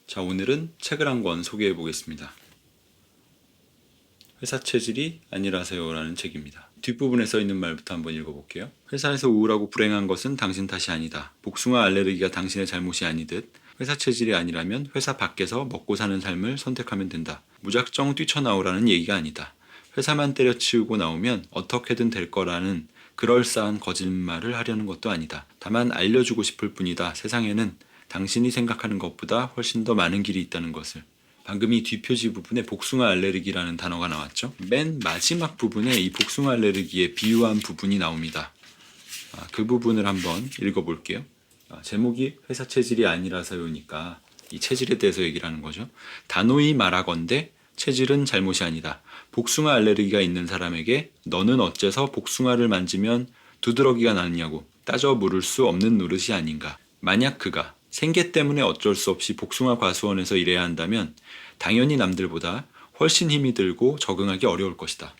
자, 오늘은 책을 한 권 소개해 보겠습니다. 회사 체질이 아니라서요 라는 책입니다. 뒷부분에 써있는 말부터 한번 읽어볼게요. 회사에서 우울하고 불행한 것은 당신 탓이 아니다. 복숭아 알레르기가 당신의 잘못이 아니듯 회사 체질이 아니라면 회사 밖에서 먹고 사는 삶을 선택하면 된다. 무작정 뛰쳐나오라는 얘기가 아니다. 회사만 때려치우고 나오면 어떻게든 될 거라는 그럴싸한 거짓말을 하려는 것도 아니다. 다만 알려주고 싶을 뿐이다. 세상에는 당신이 생각하는 것보다 훨씬 더 많은 길이 있다는 것을. 방금 이 뒷표지 부분에 복숭아 알레르기라는 단어가 나왔죠. 맨 마지막 부분에 이 복숭아 알레르기에 비유한 부분이 나옵니다. 그 부분을 한번 읽어볼게요. 제목이 회사 체질이 아니라서요니까 이 체질에 대해서 얘기를 하는 거죠. 단호히 말하건대 체질은 잘못이 아니다. 복숭아 알레르기가 있는 사람에게 너는 어째서 복숭아를 만지면 두드러기가 나느냐고 따져 물을 수 없는 노릇이 아닌가. 만약 그가 생계 때문에 어쩔 수 없이 복숭아 과수원에서 일해야 한다면 당연히 남들보다 훨씬 힘이 들고 적응하기 어려울 것이다.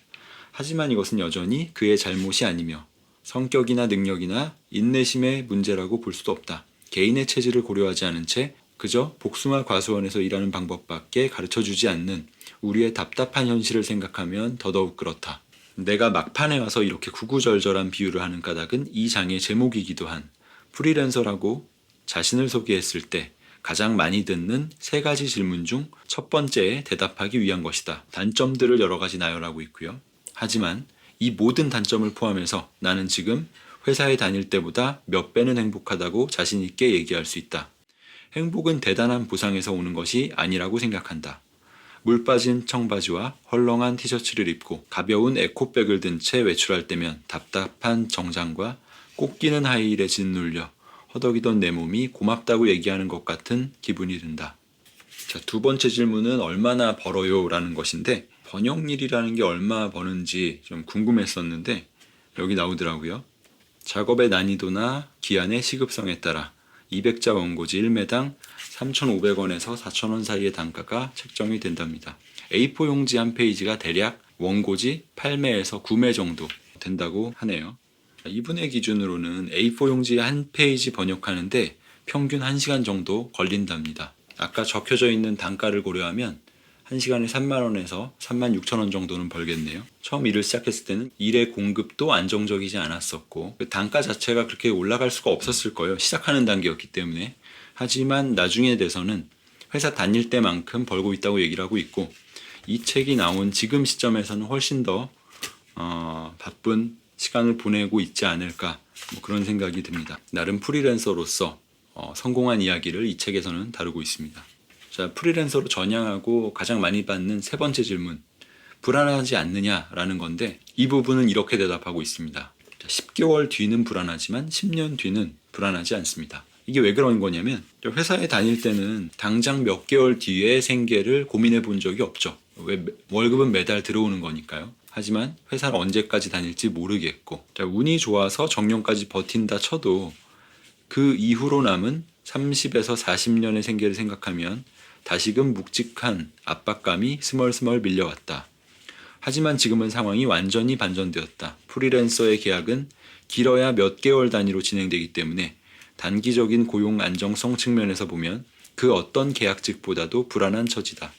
하지만 이것은 여전히 그의 잘못이 아니며 성격이나 능력이나 인내심의 문제라고 볼 수도 없다. 개인의 체질을 고려하지 않은 채 그저 복숭아 과수원에서 일하는 방법밖에 가르쳐주지 않는 우리의 답답한 현실을 생각하면 더더욱 그렇다. 내가 막판에 와서 이렇게 구구절절한 비유를 하는 까닭은 이 장의 제목이기도 한 프리랜서라고 자신을 소개했을 때 가장 많이 듣는 3가지 질문 중 첫 번째에 대답하기 위한 것이다. 단점들을 여러 가지 나열하고 있고요. 하지만 이 모든 단점을 포함해서 나는 지금 회사에 다닐 때보다 몇 배는 행복하다고 자신 있게 얘기할 수 있다. 행복은 대단한 보상에서 오는 것이 아니라고 생각한다. 물 빠진 청바지와 헐렁한 티셔츠를 입고 가벼운 에코백을 든 채 외출할 때면 답답한 정장과 꼭 끼는 하이힐에 짓눌려 허덕이던 내 몸이 고맙다고 얘기하는 것 같은 기분이 든다. 자, 두 번째 질문은 얼마나 벌어요? 라는 것인데 번역일이라는 게 얼마 버는지 좀 궁금했었는데 여기 나오더라고요. 작업의 난이도나 기한의 시급성에 따라 200자 원고지 1매당 3,500원에서 4,000원 사이의 단가가 책정이 된답니다. A4 용지 한 페이지가 대략 원고지 8매에서 9매 정도 된다고 하네요. 이분의 기준으로는 A4 용지 한 페이지 번역하는데 평균 1시간 정도 걸린답니다. 아까 적혀져 있는 단가를 고려하면 1시간에 3만원에서 36,000원 정도는 벌겠네요. 처음 일을 시작했을 때는 일의 공급도 안정적이지 않았었고 그 단가 자체가 그렇게 올라갈 수가 없었을 거예요. 시작하는 단계였기 때문에. 하지만 나중에 돼서는 회사 다닐 때만큼 벌고 있다고 얘기를 하고 있고 이 책이 나온 지금 시점에서는 훨씬 더 바쁜 시간을 보내고 있지 않을까 그런 생각이 듭니다. 나름 프리랜서로서 성공한 이야기를 이 책에서는 다루고 있습니다. 자, 프리랜서로 전향하고 가장 많이 받는 3번째 질문, 불안하지 않느냐라는 건데 이 부분은 이렇게 대답하고 있습니다. 10개월 뒤는 불안하지만 10년 뒤는 불안하지 않습니다. 이게 왜 그런 거냐면 회사에 다닐 때는 당장 몇 개월 뒤의 생계를 고민해 본 적이 없죠. 왜 월급은 매달 들어오는 거니까요. 하지만 회사를 언제까지 다닐지 모르겠고 운이 좋아서 정년까지 버틴다 쳐도 그 이후로 남은 30에서 40년의 생계를 생각하면 다시금 묵직한 압박감이 스멀스멀 밀려왔다. 하지만 지금은 상황이 완전히 반전되었다. 프리랜서의 계약은 길어야 몇 개월 단위로 진행되기 때문에 단기적인 고용 안정성 측면에서 보면 그 어떤 계약직보다도 불안한 처지다.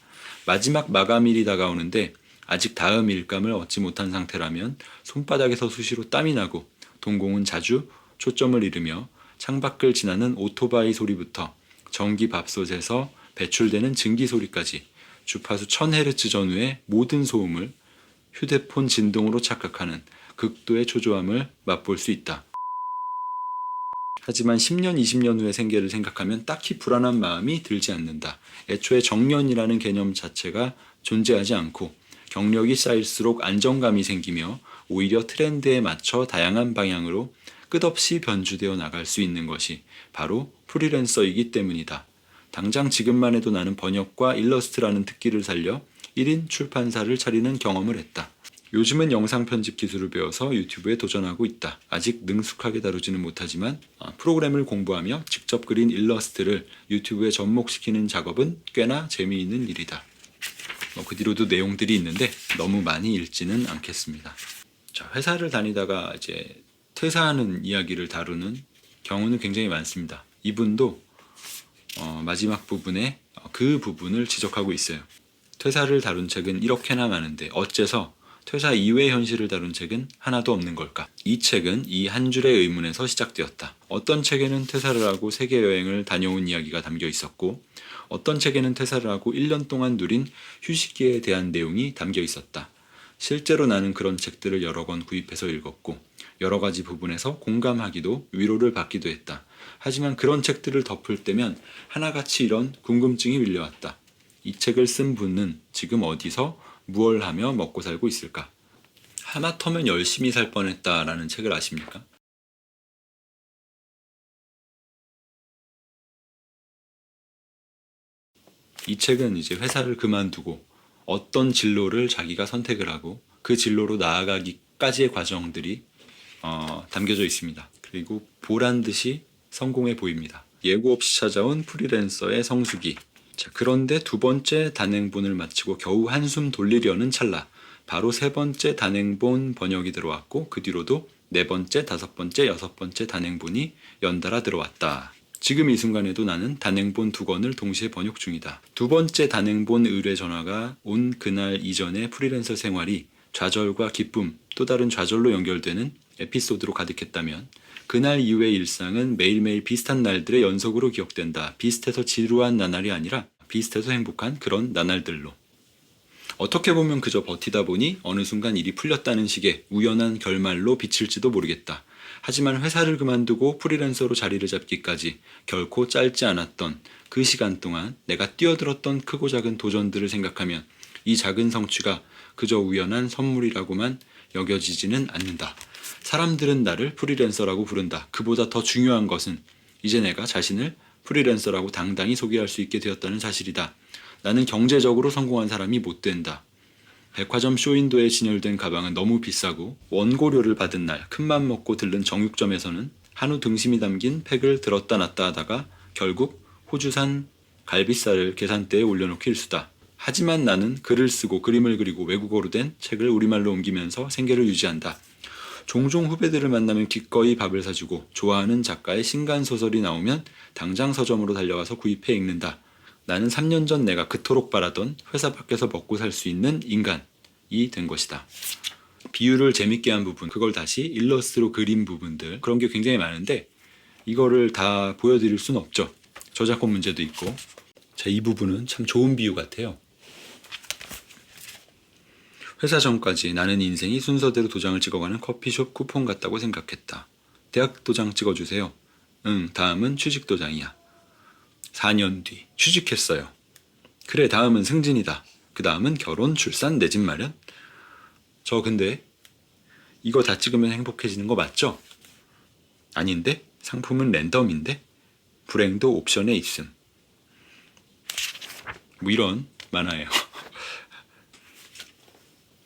마지막 마감일이 다가오는데 아직 다음 일감을 얻지 못한 상태라면 손바닥에서 수시로 땀이 나고 동공은 자주 초점을 잃으며 창밖을 지나는 오토바이 소리부터 전기밥솥에서 배출되는 증기 소리까지 주파수 1000Hz 전후의 모든 소음을 휴대폰 진동으로 착각하는 극도의 초조함을 맛볼 수 있다. 하지만 10년, 20년 후의 생계를 생각하면 딱히 불안한 마음이 들지 않는다. 애초에 정년이라는 개념 자체가 존재하지 않고 경력이 쌓일수록 안정감이 생기며 오히려 트렌드에 맞춰 다양한 방향으로 끝없이 변주되어 나갈 수 있는 것이 바로 프리랜서이기 때문이다. 당장 지금만 해도 나는 번역과 일러스트라는 특기를 살려 1인 출판사를 차리는 경험을 했다. 요즘은 영상 편집 기술을 배워서 유튜브에 도전하고 있다. 아직 능숙하게 다루지는 못하지만 프로그램을 공부하며 직접 그린 일러스트를 유튜브에 접목시키는 작업은 꽤나 재미있는 일이다. 그 뒤로도 내용들이 있는데 너무 많이 읽지는 않겠습니다. 자, 회사를 다니다가 이제 퇴사하는 이야기를 다루는 경우는 굉장히 많습니다. 이분도 마지막 부분에 그 부분을 지적하고 있어요. 퇴사를 다룬 책은 이렇게나 많은데 어째서 퇴사 이외의 현실을 다룬 책은 하나도 없는 걸까? 이 책은 이 한 줄의 의문에서 시작되었다. 어떤 책에는 퇴사를 하고 세계 여행을 다녀온 이야기가 담겨 있었고 어떤 책에는 퇴사를 하고 1년 동안 누린 휴식기에 대한 내용이 담겨 있었다. 실제로 나는 그런 책들을 여러 권 구입해서 읽었고 여러 가지 부분에서 공감하기도 위로를 받기도 했다. 하지만 그런 책들을 덮을 때면 하나같이 이런 궁금증이 밀려왔다. 이 책을 쓴 분은 지금 어디서 무얼 하며 먹고 살고 있을까? 하마터면 열심히 살 뻔했다라는 책을 아십니까? 이 책은 이제 회사를 그만두고 어떤 진로를 자기가 선택을 하고 그 진로로 나아가기까지의 과정들이 담겨져 있습니다. 그리고 보란 듯이 성공해 보입니다. 예고 없이 찾아온 프리랜서의 성수기. 자, 그런데 두 번째 단행본을 마치고 겨우 한숨 돌리려는 찰나 바로 세 번째 단행본 번역이 들어왔고 그 뒤로도 네 번째, 다섯 번째, 여섯 번째 단행본이 연달아 들어왔다. 지금 이 순간에도 나는 단행본 두 권을 동시에 번역 중이다. 두 번째 단행본 의뢰 전화가 온 그날 이전의 프리랜서 생활이 좌절과 기쁨, 또 다른 좌절로 연결되는 에피소드로 가득했다면 그날 이후의 일상은 매일매일 비슷한 날들의 연속으로 기억된다. 비슷해서 지루한 나날이 아니라 비슷해서 행복한 그런 나날들로. 어떻게 보면 그저 버티다 보니 어느 순간 일이 풀렸다는 식의 우연한 결말로 비칠지도 모르겠다. 하지만 회사를 그만두고 프리랜서로 자리를 잡기까지 결코 짧지 않았던 그 시간 동안 내가 뛰어들었던 크고 작은 도전들을 생각하면 이 작은 성취가 그저 우연한 선물이라고만 여겨지지는 않는다. 사람들은 나를 프리랜서라고 부른다. 그보다 더 중요한 것은 이제 내가 자신을 프리랜서라고 당당히 소개할 수 있게 되었다는 사실이다. 나는 경제적으로 성공한 사람이 못 된다. 백화점 쇼윈도에 진열된 가방은 너무 비싸고 원고료를 받은 날 큰맘 먹고 들른 정육점에서는 한우 등심이 담긴 팩을 들었다 놨다 하다가 결국 호주산 갈비살을 계산대에 올려놓기 일수다. 하지만 나는 글을 쓰고 그림을 그리고 외국어로 된 책을 우리말로 옮기면서 생계를 유지한다. 종종 후배들을 만나면 기꺼이 밥을 사주고 좋아하는 작가의 신간소설이 나오면 당장 서점으로 달려가서 구입해 읽는다. 나는 3년 전 내가 그토록 바라던 회사 밖에서 먹고 살 수 있는 인간이 된 것이다. 비유를 재밌게 한 부분, 그걸 다시 일러스트로 그린 부분들, 그런 게 굉장히 많은데 이거를 다 보여드릴 수는 없죠. 저작권 문제도 있고. 자, 이 부분은 참 좋은 비유 같아요. 회사 전까지 나는 인생이 순서대로 도장을 찍어가는 커피숍 쿠폰 같다고 생각했다. 대학 도장 찍어주세요. 응, 다음은 취직 도장이야. 4년 뒤 취직했어요. 그래, 다음은 승진이다. 그 다음은 결혼, 출산, 내 집 마련. 저 근데 이거 다 찍으면 행복해지는 거 맞죠? 아닌데? 상품은 랜덤인데? 불행도 옵션에 있음. 뭐 이런 만화예요.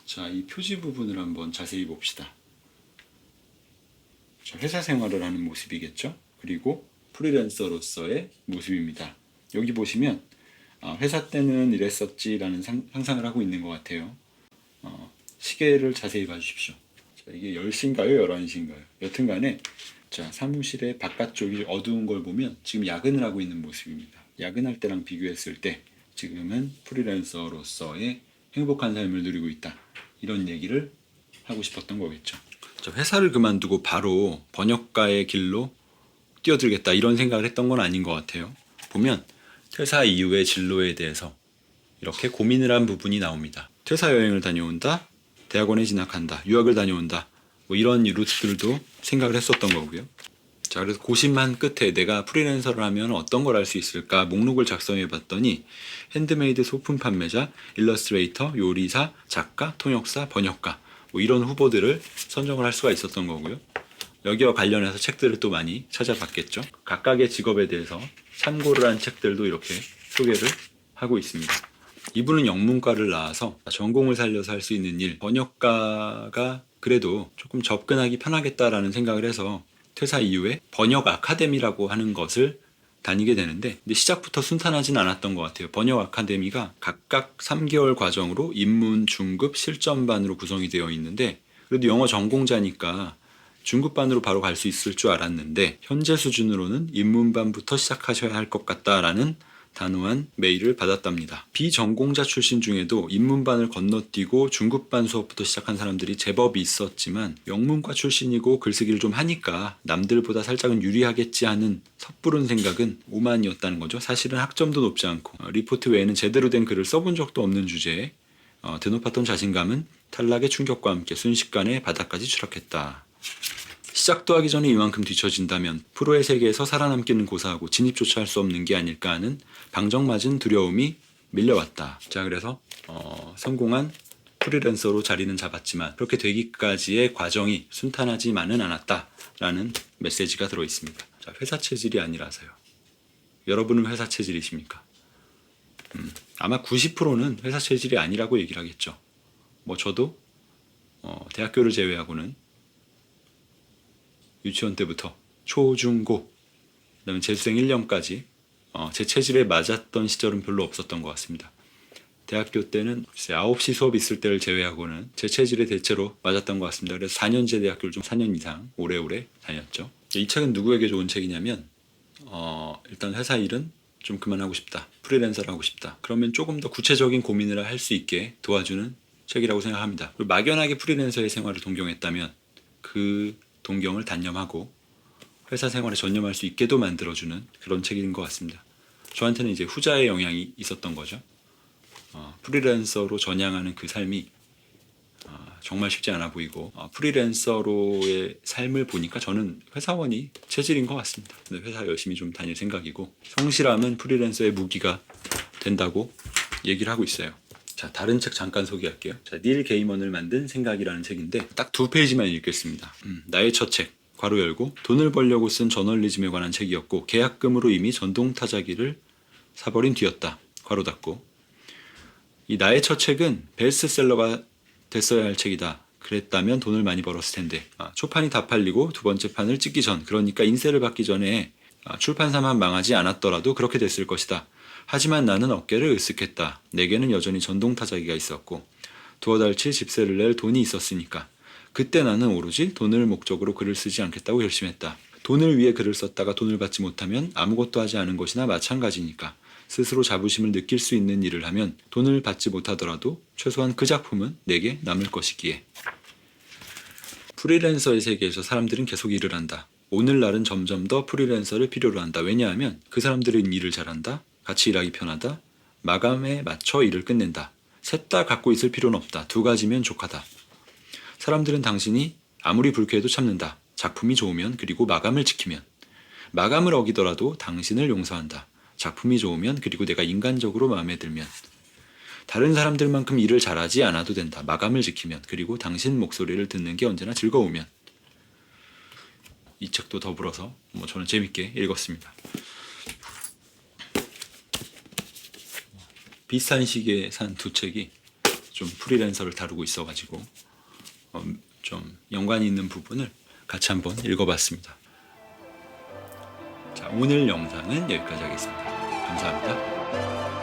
자, 이 표지 부분을 한번 자세히 봅시다. 자, 회사 생활을 하는 모습이겠죠? 그리고 프리랜서로서의 모습입니다. 여기 보시면 회사 때는 이랬었지라는 상상을 하고 있는 것 같아요. 시계를 자세히 봐주십시오. 자, 이게 10시인가요? 11시인가요? 여튼간에 자, 사무실의 바깥쪽이 어두운 걸 보면 지금 야근을 하고 있는 모습입니다. 야근할 때랑 비교했을 때 지금은 프리랜서로서의 행복한 삶을 누리고 있다. 이런 얘기를 하고 싶었던 거겠죠. 자, 회사를 그만두고 바로 번역가의 길로 뛰어들겠다 이런 생각을 했던 건 아닌 것 같아요. 보면 퇴사 이후의 진로에 대해서 이렇게 고민을 한 부분이 나옵니다. 퇴사 여행을 다녀온다, 대학원에 진학한다, 유학을 다녀온다, 뭐 이런 루트들도 생각을 했었던 거고요. 자, 그래서 고심한 끝에 내가 프리랜서를 하면 어떤 걸 할 수 있을까 목록을 작성해 봤더니 핸드메이드 소품 판매자, 일러스트레이터, 요리사, 작가, 통역사, 번역가 뭐 이런 후보들을 선정을 할 수가 있었던 거고요. 여기와 관련해서 책들을 또 많이 찾아봤겠죠. 각각의 직업에 대해서 참고를 한 책들도 이렇게 소개를 하고 있습니다. 이분은 영문과를 나와서 전공을 살려서 할 수 있는 일, 번역가가 그래도 조금 접근하기 편하겠다라는 생각을 해서 퇴사 이후에 번역 아카데미라고 하는 것을 다니게 되는데 근데 시작부터 순탄하진 않았던 것 같아요. 번역 아카데미가 각각 3개월 과정으로 입문, 중급, 실전반으로 구성이 되어 있는데 그래도 영어 전공자니까 중급반으로 바로 갈 수 있을 줄 알았는데 현재 수준으로는 입문반부터 시작하셔야 할 것 같다라는 단호한 메일을 받았답니다. 비전공자 출신 중에도 인문반을 건너뛰고 중급반 수업부터 시작한 사람들이 제법 있었지만 영문과 출신이고 글쓰기를 좀 하니까 남들보다 살짝은 유리하겠지 하는 섣부른 생각은 오만이었다는 거죠. 사실은 학점도 높지 않고 리포트 외에는 제대로 된 글을 써본 적도 없는 주제에 드높았던 자신감은 탈락의 충격과 함께 순식간에 바닥까지 추락했다. 시작도 하기 전에 이만큼 뒤처진다면 프로의 세계에서 살아남기는 고사하고 진입조차 할 수 없는 게 아닐까 하는 방정맞은 두려움이 밀려왔다. 자, 그래서 성공한 프리랜서로 자리는 잡았지만 그렇게 되기까지의 과정이 순탄하지만은 않았다라는 메시지가 들어있습니다. 자, 회사 체질이 아니라서요. 여러분은 회사 체질이십니까? 아마 90%는 회사 체질이 아니라고 얘기를 하겠죠. 뭐 저도 대학교를 제외하고는 유치원 때부터 초, 중, 고, 그다음에 재수생 1년까지 제 체질에 맞았던 시절은 별로 없었던 것 같습니다. 대학교 때는 9시 수업 있을 때를 제외하고는 제 체질에 대체로 맞았던 것 같습니다. 그래서 4년제 대학교를 좀 4년 이상 오래오래 다녔죠. 이 책은 누구에게 좋은 책이냐면 일단 회사 일은 좀 그만하고 싶다. 프리랜서를 하고 싶다. 그러면 조금 더 구체적인 고민을 할 수 있게 도와주는 책이라고 생각합니다. 그리고 막연하게 프리랜서의 생활을 동경했다면 그 동경을 단념하고 회사 생활에 전념할 수 있게도 만들어주는 그런 책인 것 같습니다. 저한테는 이제 후자의 영향이 있었던 거죠. 프리랜서로 전향하는 그 삶이 정말 쉽지 않아 보이고 프리랜서로의 삶을 보니까 저는 회사원이 체질인 것 같습니다. 근데 회사 열심히 좀 다닐 생각이고 성실함은 프리랜서의 무기가 된다고 얘기를 하고 있어요. 자, 다른 책 잠깐 소개할게요. 자, 닐 게이먼을 만든 생각이라는 책인데 딱 2페이지만 읽겠습니다. 나의 첫 책, 괄호 열고 돈을 벌려고 쓴 저널리즘에 관한 책이었고 계약금으로 이미 전동 타자기를 사버린 뒤였다. 괄호 닫고. 이 나의 첫 책은 베스트셀러가 됐어야 할 책이다. 그랬다면 돈을 많이 벌었을 텐데 초판이 다 팔리고 두 번째 판을 찍기 전, 그러니까 인세를 받기 전에 출판사만 망하지 않았더라도 그렇게 됐을 것이다. 하지만 나는 어깨를 으쓱했다. 내게는 여전히 전동 타자기가 있었고 두어 달치 집세를 낼 돈이 있었으니까 그때 나는 오로지 돈을 목적으로 글을 쓰지 않겠다고 결심했다. 돈을 위해 글을 썼다가 돈을 받지 못하면 아무것도 하지 않은 것이나 마찬가지니까 스스로 자부심을 느낄 수 있는 일을 하면 돈을 받지 못하더라도 최소한 그 작품은 내게 남을 것이기에. 프리랜서의 세계에서 사람들은 계속 일을 한다. 오늘날은 점점 더 프리랜서를 필요로 한다. 왜냐하면 그 사람들은 일을 잘한다. 같이 일하기 편하다. 마감에 맞춰 일을 끝낸다. 셋 다 갖고 있을 필요는 없다. 두 가지면 족하다. 사람들은 당신이 아무리 불쾌해도 참는다. 작품이 좋으면, 그리고 마감을 지키면. 마감을 어기더라도 당신을 용서한다. 작품이 좋으면, 그리고 내가 인간적으로 마음에 들면. 다른 사람들만큼 일을 잘하지 않아도 된다. 마감을 지키면, 그리고 당신 목소리를 듣는 게 언제나 즐거우면. 이 책도 더불어서 저는 재밌게 읽었습니다. 비슷한 시기에 산 두 책이 좀 프리랜서를 다루고 있어가지고 좀 연관이 있는 부분을 같이 한번 읽어봤습니다. 자, 오늘 영상은 여기까지 하겠습니다. 감사합니다.